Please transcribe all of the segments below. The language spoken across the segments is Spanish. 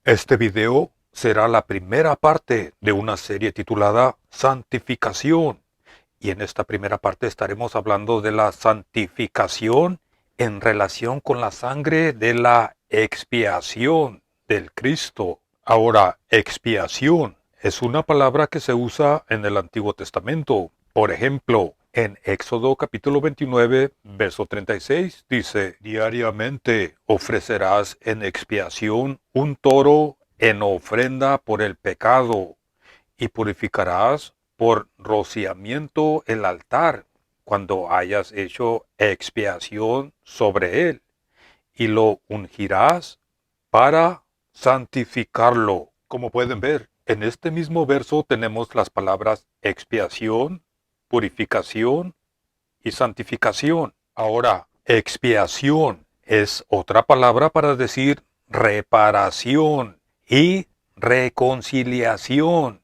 Este video será la primera parte de una serie titulada Santificación. Y en esta primera parte estaremos hablando de la santificación en relación con la sangre de la expiación del Cristo. Ahora, expiación es una palabra que se usa en el Antiguo Testamento. Por ejemplo, en Éxodo capítulo 29, verso 36, dice: diariamente ofrecerás en expiación un toro en ofrenda por el pecado, y purificarás por rociamiento el altar cuando hayas hecho expiación sobre él, y lo ungirás para santificarlo. Como pueden ver, en este mismo verso tenemos las palabras expiación, purificación y santificación. Ahora, expiación es otra palabra para decir reparación y reconciliación.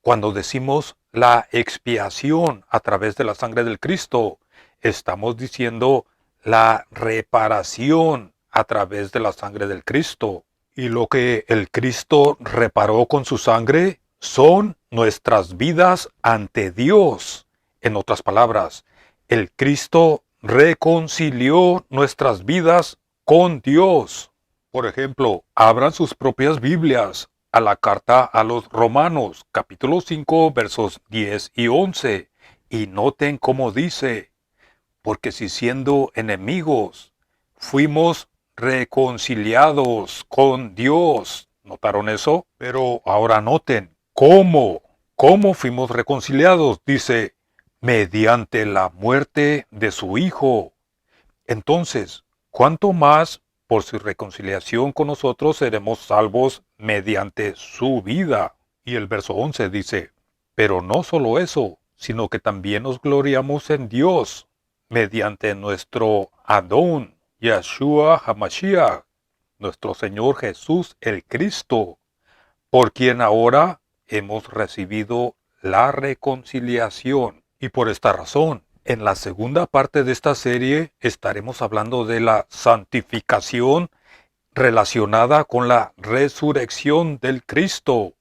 Cuando decimos la expiación a través de la sangre del Cristo, estamos diciendo la reparación a través de la sangre del Cristo. Y lo que el Cristo reparó con su sangre son nuestras vidas ante Dios. En otras palabras, el Cristo reconcilió nuestras vidas con Dios. Por ejemplo, abran sus propias Biblias a la carta a los Romanos, capítulo 5, versos 10 y 11, y noten cómo dice: porque si siendo enemigos fuimos reconciliados con Dios. ¿Notaron eso? Pero ahora noten, ¿cómo fuimos reconciliados? Dice, mediante la muerte de su Hijo. Entonces, ¿cuánto más por su reconciliación con nosotros seremos salvos mediante su vida? Y el verso 11 dice, pero no solo eso, sino que también nos gloriamos en Dios mediante nuestro Adón, Yeshua HaMashiach, nuestro Señor Jesús el Cristo, por quien ahora hemos recibido la reconciliación. Y por esta razón, en la segunda parte de esta serie estaremos hablando de la santificación relacionada con la resurrección del Cristo.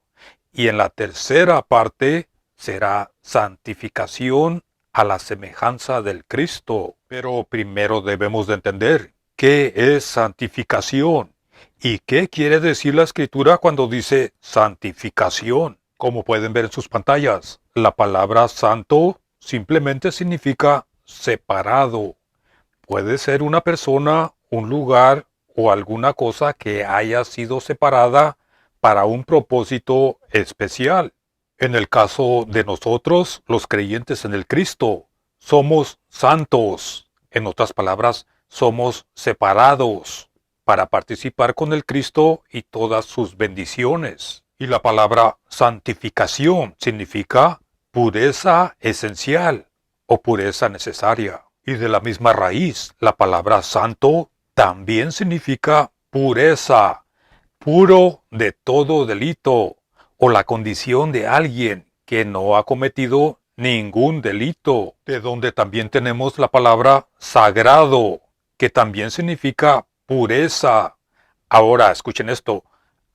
Y en la tercera parte será santificación a la semejanza del Cristo. Pero primero debemos de entender qué es santificación y qué quiere decir la Escritura cuando dice santificación. Como pueden ver en sus pantallas, la palabra santo simplemente significa separado. Puede ser una persona, un lugar o alguna cosa que haya sido separada para un propósito especial. En el caso de nosotros, los creyentes en el Cristo, somos santos. En otras palabras, somos separados para participar con el Cristo y todas sus bendiciones. Y la palabra santificación significa pureza esencial o pureza necesaria. Y de la misma raíz, la palabra santo también significa pureza, puro de todo delito, o la condición de alguien que no ha cometido ningún delito, de donde también tenemos la palabra sagrado, que también significa pureza. Ahora, escuchen esto,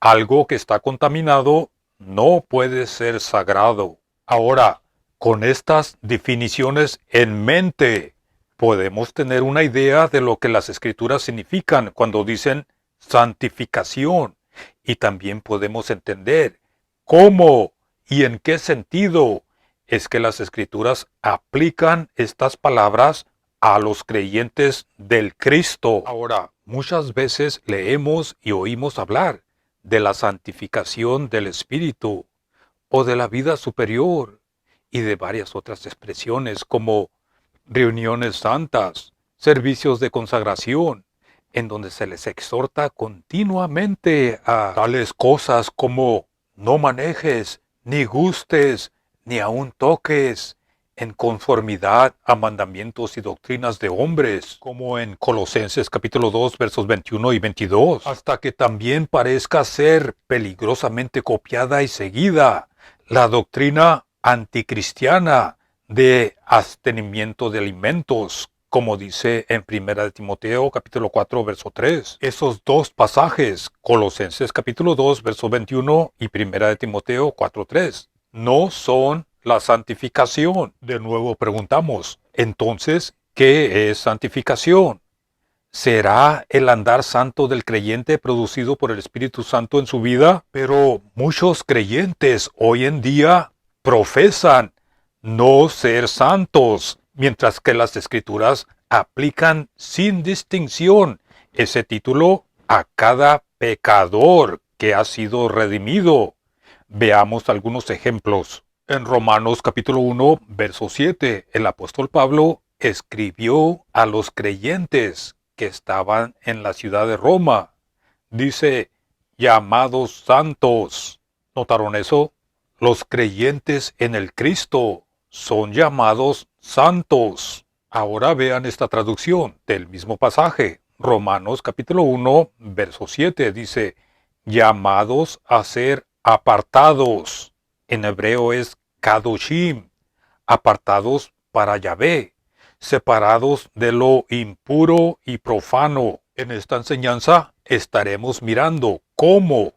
algo que está contaminado no puede ser sagrado. Ahora, con estas definiciones en mente, podemos tener una idea de lo que las Escrituras significan cuando dicen santificación, y también podemos entender cómo y en qué sentido es que las Escrituras aplican estas palabras a los creyentes del Cristo. Ahora, muchas veces leemos y oímos hablar de la santificación del Espíritu o de la vida superior y de varias otras expresiones como reuniones santas, servicios de consagración, en donde se les exhorta continuamente a tales cosas como no manejes, ni gustes, ni aun toques, en conformidad a mandamientos y doctrinas de hombres, como en Colosenses capítulo 2 versos 21 y 22, hasta que también parezca ser peligrosamente copiada y seguida la doctrina anticristiana de abstenimiento de alimentos, como dice en 1 de Timoteo capítulo 4 verso 3. Esos dos pasajes, Colosenses capítulo 2 verso 21 y 1 de Timoteo 4:3, no son la santificación. De nuevo preguntamos, entonces, ¿qué es santificación? ¿Será el andar santo del creyente producido por el Espíritu Santo en su vida? Pero muchos creyentes hoy en día profesan no ser santos, mientras que las Escrituras aplican sin distinción ese título a cada pecador que ha sido redimido. Veamos algunos ejemplos. En Romanos capítulo 1, verso 7, el apóstol Pablo escribió a los creyentes que estaban en la ciudad de Roma. Dice, llamados santos. ¿Notaron eso? Los creyentes en el Cristo son llamados santos. Ahora vean esta traducción del mismo pasaje. Romanos capítulo 1, verso 7 dice, llamados a ser apartados. En hebreo es kadoshim, apartados para Yahvé, separados de lo impuro y profano. En esta enseñanza estaremos mirando cómo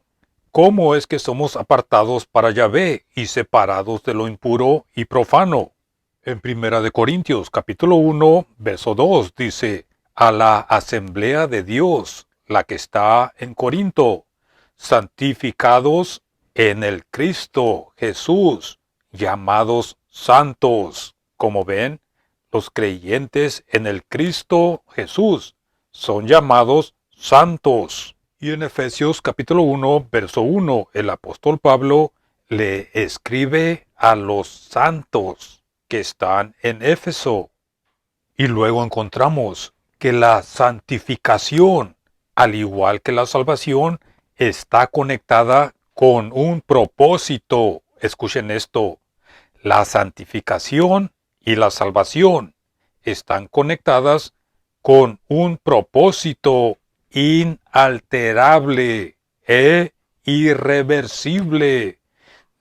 es que somos apartados para Yahvé y separados de lo impuro y profano. En 1 de Corintios capítulo 1, verso 2 dice, a la asamblea de Dios, la que está en Corinto, santificados en el Cristo Jesús, llamados santos. Como ven, los creyentes en el Cristo Jesús son llamados santos. Y en Efesios capítulo 1, verso 1, el apóstol Pablo le escribe a los santos que están en Éfeso. Y luego encontramos que la santificación, al igual que la salvación, está conectada con un propósito. Escuchen esto. La santificación y la salvación están conectadas con un propósito inalterable e irreversible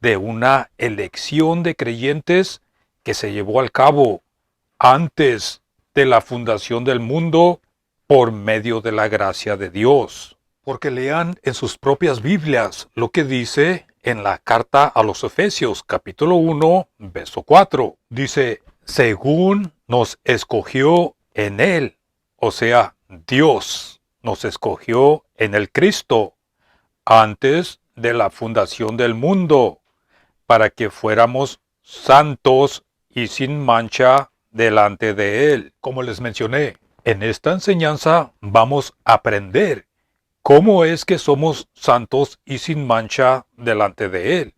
de una elección de creyentes que se llevó al cabo antes de la fundación del mundo por medio de la gracia de Dios. Porque lean en sus propias Biblias lo que dice en la carta a los Efesios capítulo 1, verso 4. Dice, según nos escogió en Él, o sea, Dios nos escogió en el Cristo antes de la fundación del mundo, para que fuéramos santos y sin mancha delante de Él. Como les mencioné, en esta enseñanza vamos a aprender cómo es que somos santos y sin mancha delante de Él.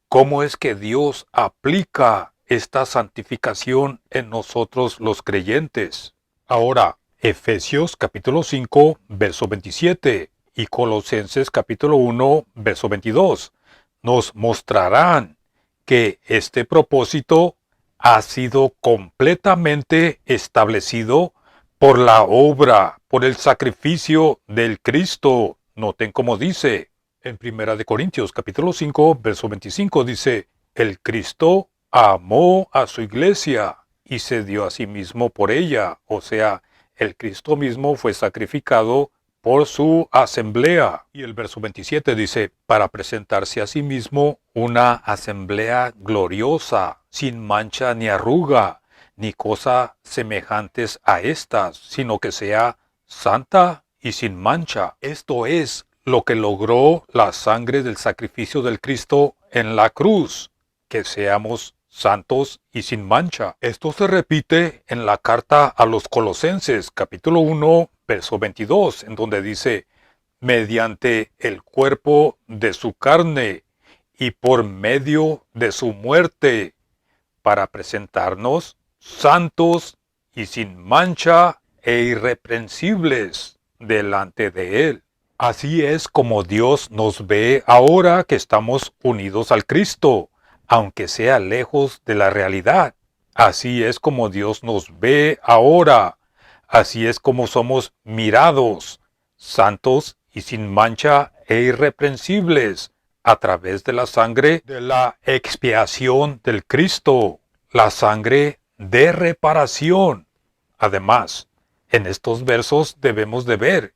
Cómo es que Dios aplica esta santificación en nosotros los creyentes. Ahora, Efesios capítulo 5, verso 27 y Colosenses capítulo 1, verso 22 nos mostrarán que este propósito ha sido completamente establecido por la obra, por el sacrificio del Cristo. Noten cómo dice en 1 de Corintios capítulo 5, verso 25 dice, el Cristo amó a su iglesia y se dio a sí mismo por ella. O sea, el Cristo mismo fue sacrificado por su asamblea. Y el verso 27 dice, para presentarse a sí mismo una asamblea gloriosa, sin mancha ni arruga, ni cosa semejantes a estas, sino que sea santa y sin mancha. Esto es lo que logró la sangre del sacrificio del Cristo en la cruz, que seamos santos y sin mancha. Esto se repite en la carta a los Colosenses, capítulo 1, verso 22, en donde dice, mediante el cuerpo de su carne y por medio de su muerte, para presentarnos santos y sin mancha e irreprensibles delante de Él. Así es como Dios nos ve ahora que estamos unidos al Cristo, aunque sea lejos de la realidad. Así es como Dios nos ve ahora. Así es como somos mirados, santos y sin mancha e irreprensibles, a través de la sangre de la expiación del Cristo, la sangre de reparación. Además, en estos versos debemos de ver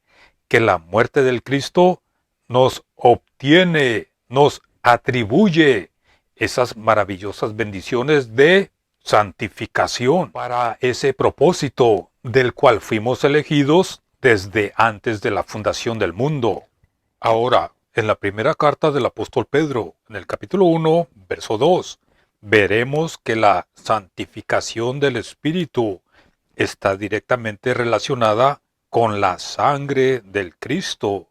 que la muerte del Cristo nos obtiene, nos atribuye esas maravillosas bendiciones de santificación para ese propósito del cual fuimos elegidos desde antes de la fundación del mundo. Ahora, en la primera carta del apóstol Pedro, en el capítulo 1, verso 2, veremos que la santificación del Espíritu está directamente relacionada con la sangre del Cristo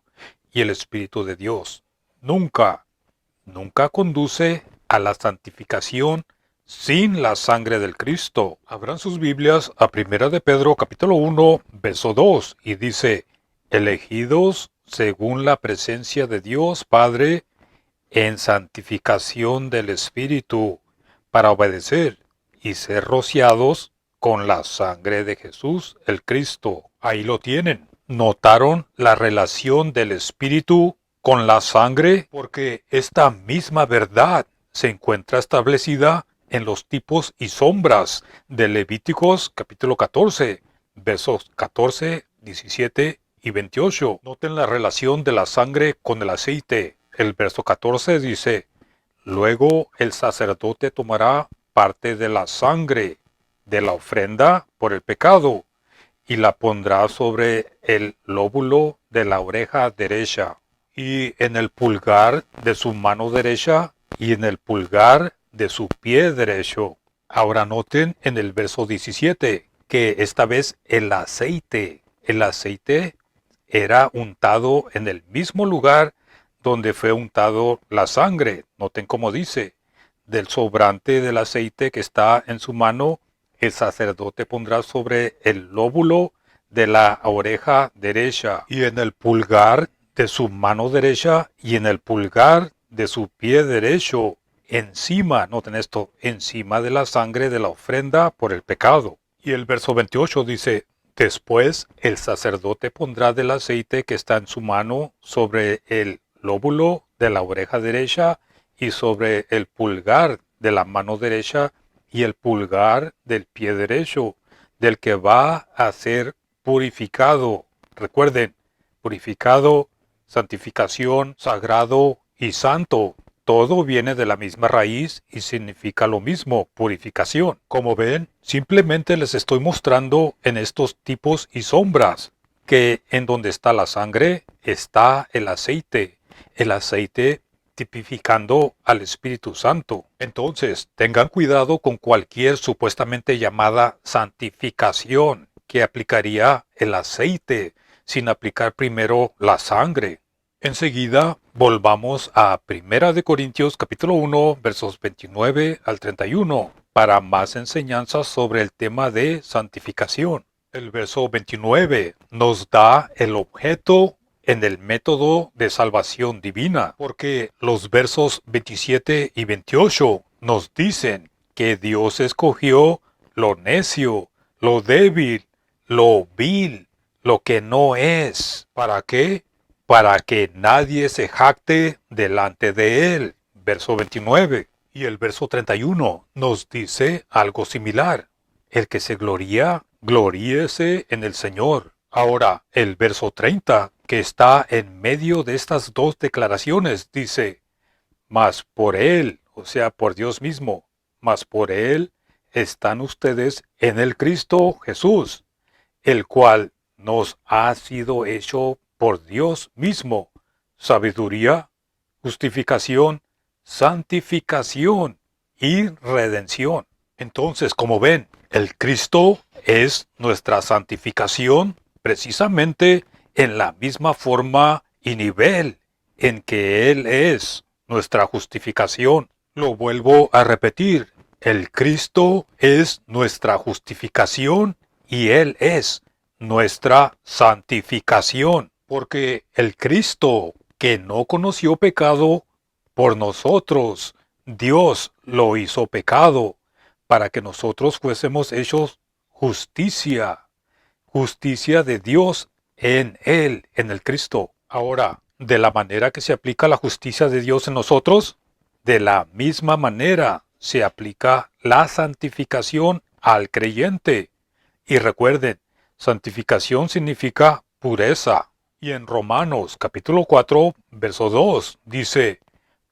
y el Espíritu de Dios. Nunca conduce a la santificación sin la sangre del Cristo. Abran sus Biblias a Primera de Pedro capítulo 1, verso 2 y dice, elegidos según la presencia de Dios Padre en santificación del Espíritu para obedecer y ser rociados con la sangre de Jesús el Cristo. Ahí lo tienen. ¿Notaron la relación del Espíritu con la sangre? Porque esta misma verdad se encuentra establecida en los tipos y sombras de Levíticos capítulo 14, versos 14, 17 y 28. Noten la relación de la sangre con el aceite. El verso 14 dice, luego el sacerdote tomará parte de la sangre de la ofrenda por el pecado y la pondrá sobre el lóbulo de la oreja derecha y en el pulgar de su mano derecha y en el pulgar de su pie derecho. Ahora noten en el verso 17 que esta vez el aceite era untado en el mismo lugar donde fue untado la sangre. Noten cómo dice, del sobrante del aceite que está en su mano, el sacerdote pondrá sobre el lóbulo de la oreja derecha y en el pulgar de su mano derecha y en el pulgar de su pie derecho, encima, noten esto, encima de la sangre de la ofrenda por el pecado. Y el verso 28 dice, después el sacerdote pondrá del aceite que está en su mano sobre el lóbulo de la oreja derecha y sobre el pulgar de la mano derecha y el pulgar del pie derecho, del que va a ser purificado. Recuerden, purificado, santificación, sagrado y santo. Todo viene de la misma raíz y significa lo mismo, purificación. Como ven, simplemente les estoy mostrando en estos tipos y sombras que en donde está la sangre está el aceite tipificando al Espíritu Santo. Entonces, tengan cuidado con cualquier supuestamente llamada santificación que aplicaría el aceite sin aplicar primero la sangre. Enseguida, volvamos a 1 de Corintios capítulo 1, versos 29 al 31, para más enseñanzas sobre el tema de santificación. El verso 29 nos da el objeto en el método de salvación divina, porque los versos 27 y 28 nos dicen que Dios escogió lo necio, lo débil, lo vil, lo que no es. ¿Para qué? Para que nadie se jacte delante de él. Verso 29. Y el verso 31 nos dice algo similar. El que se gloría, gloríese en el Señor. Ahora, el verso 30, que está en medio de estas dos declaraciones, dice, mas por él, o sea, por Dios mismo, mas por él están ustedes en el Cristo Jesús, el cual nos ha sido hecho por Dios mismo, sabiduría, justificación, santificación y redención. Entonces, como ven, el Cristo es nuestra santificación precisamente en la misma forma y nivel en que Él es nuestra justificación. Lo vuelvo a repetir, el Cristo es nuestra justificación y Él es nuestra santificación, porque el Cristo que no conoció pecado, por nosotros Dios lo hizo pecado, para que nosotros fuésemos hechos justicia de Dios en Él, en el Cristo. Ahora, de la manera que se aplica la justicia de Dios en nosotros, de la misma manera se aplica la santificación al creyente. Y recuerden, santificación significa pureza. Y en Romanos capítulo 4, verso 2 dice,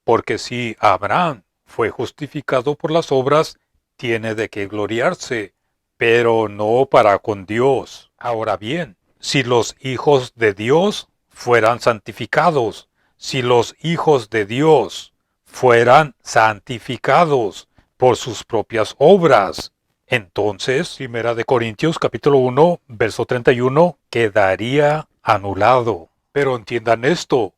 porque si Abraham fue justificado por las obras, tiene de qué gloriarse, pero no para con Dios. Ahora bien, si los hijos de Dios fueran santificados, si los hijos de Dios fueran santificados por sus propias obras, entonces, Primera de Corintios capítulo 1, verso 31, quedaría anulado. Pero entiendan esto,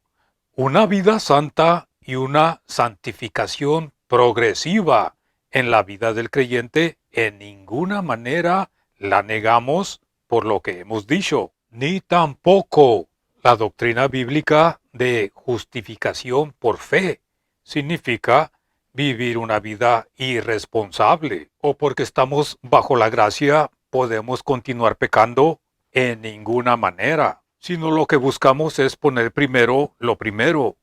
una vida santa y una santificación progresiva en la vida del creyente en ninguna manera la negamos por lo que hemos dicho, ni tampoco la doctrina bíblica de justificación por fe significa vivir una vida irresponsable o porque estamos bajo la gracia podemos continuar pecando en ninguna manera, sino lo que buscamos es poner primero lo primero,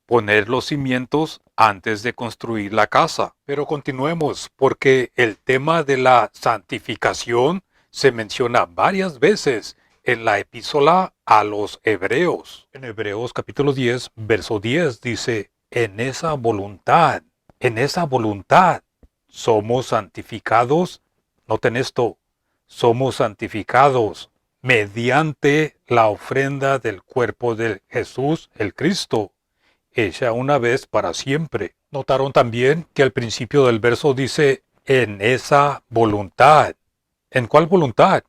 poner los cimientos antes de construir la casa. Pero continuemos, porque el tema de la santificación se menciona varias veces en la epístola a los Hebreos. En Hebreos capítulo 10, verso 10 dice, en esa voluntad somos santificados. Noten esto, somos santificados mediante la ofrenda del cuerpo de Jesús, el Cristo, hecha una vez para siempre. Notaron también que al principio del verso dice, en esa voluntad. ¿En cuál voluntad?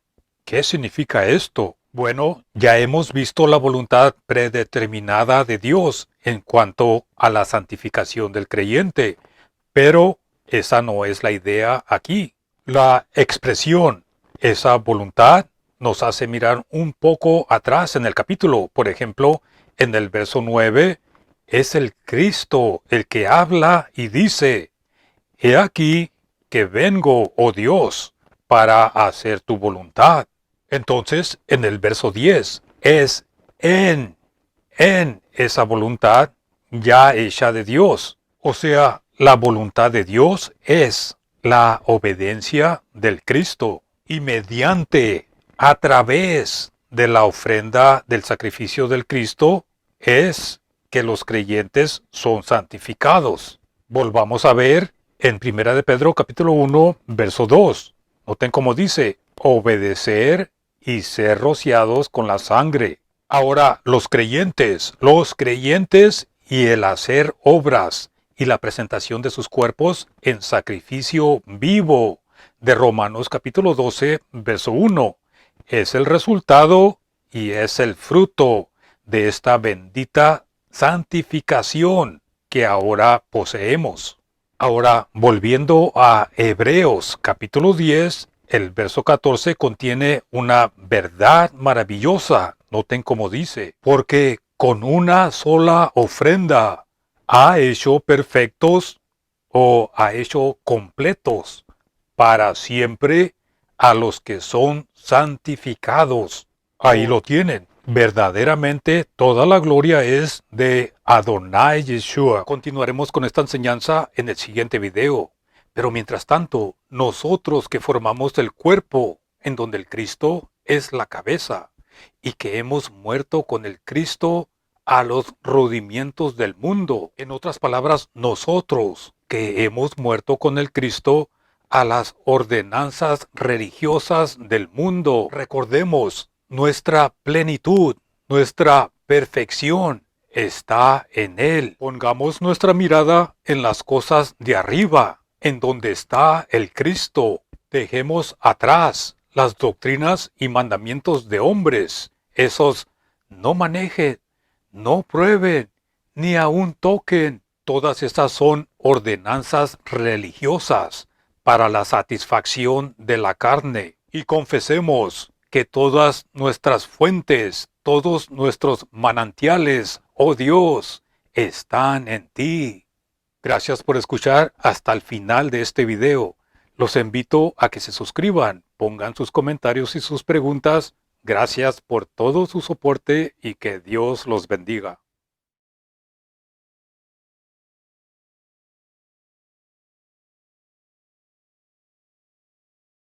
¿Qué significa esto? Bueno, ya hemos visto la voluntad predeterminada de Dios en cuanto a la santificación del creyente, pero esa no es la idea aquí. La expresión, esa voluntad, nos hace mirar un poco atrás en el capítulo. Por ejemplo, en el verso 9, es el Cristo el que habla y dice, he aquí que vengo, oh Dios, para hacer tu voluntad. Entonces, en el verso 10, es en esa voluntad ya hecha de Dios. O sea, la voluntad de Dios es la obediencia del Cristo. Y mediante, a través de la ofrenda del sacrificio del Cristo, es que los creyentes son santificados. Volvamos a ver en 1 de Pedro capítulo 1, verso 2. Noten cómo dice, obedecer y ser rociados con la sangre. Ahora, los creyentes y el hacer obras y la presentación de sus cuerpos en sacrificio vivo de Romanos capítulo 12, verso 1, es el resultado y es el fruto de esta bendita santificación que ahora poseemos. Ahora, volviendo a Hebreos capítulo 10, el verso 14 contiene una verdad maravillosa. Noten cómo dice, porque con una sola ofrenda ha hecho perfectos o ha hecho completos para siempre a los que son santificados. Ahí lo tienen. Verdaderamente toda la gloria es de Adonai Yeshua. Continuaremos con esta enseñanza en el siguiente video. Pero mientras tanto, nosotros que formamos el cuerpo, en donde el Cristo es la cabeza, y que hemos muerto con el Cristo a los rudimientos del mundo. En otras palabras, nosotros que hemos muerto con el Cristo a las ordenanzas religiosas del mundo. Recordemos, nuestra plenitud, nuestra perfección está en Él. Pongamos nuestra mirada en las cosas de arriba, en donde está el Cristo. Dejemos atrás las doctrinas y mandamientos de hombres, esos no manejen, no prueben, ni aun toquen. Todas estas son ordenanzas religiosas para la satisfacción de la carne. Y confesemos que todas nuestras fuentes, todos nuestros manantiales, oh Dios, están en ti. Gracias por escuchar hasta el final de este video. Los invito a que se suscriban, pongan sus comentarios y sus preguntas. Gracias por todo su soporte y que Dios los bendiga.